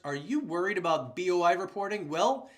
Are you worried about BOI reporting? Well,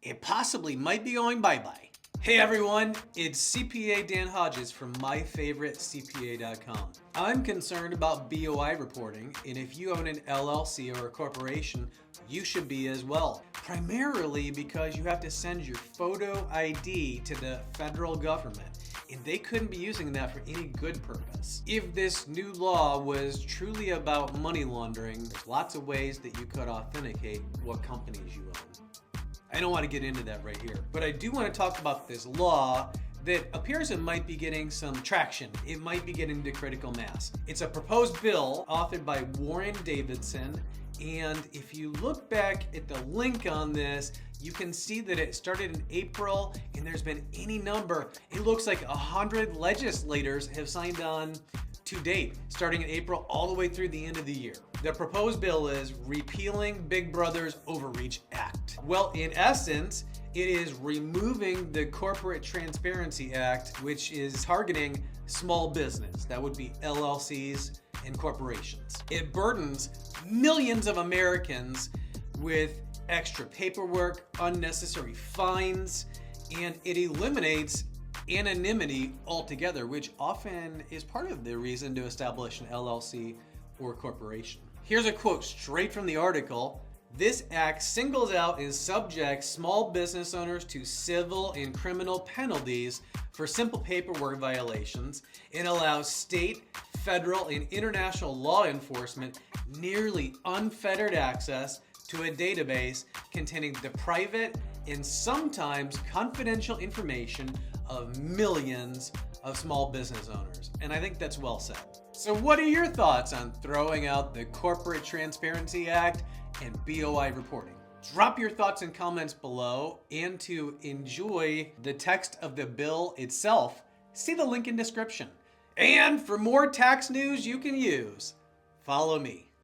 it possibly might be going bye-bye. Hey everyone, it's CPA Dan Hodges from myfavoritecpa.com. I'm concerned about BOI reporting, and if you own an LLC or a corporation, you should be as well. Primarily because you have to send your photo ID to the federal government, and they couldn't be using that for any good purpose. If this new law was truly about money laundering, there's lots of ways that you could authenticate what companies you own. I don't want to get into that right here, but I do want to talk about this law that appears it might be getting some traction. It might be getting to critical mass. It's a proposed bill authored by Warren Davidson, and if you look back at the link on this, you can see that it started in April, and there's been any number. It looks like 100 legislators have signed on to date, starting in April all the way through the end of the year. The proposed bill is repealing Big Brother's Overreach Act. Well, in essence, it is removing the Corporate Transparency Act, which is targeting small business. That would be LLCs and corporations. It burdens millions of Americans with extra paperwork, unnecessary fines, and it eliminates anonymity altogether, which often is part of the reason to establish an LLC or corporation. Here's a quote straight from the article. This act singles out and subjects small business owners to civil and criminal penalties for simple paperwork violations and allows state, federal, and international law enforcement nearly unfettered access to a database containing the private and sometimes confidential information of millions of small business owners. And I think that's well said. So what are your thoughts on throwing out the Corporate Transparency Act and BOI reporting? Drop your thoughts and comments below, and to enjoy the text of the bill itself, see the link in description. And for more tax news you can use, follow me.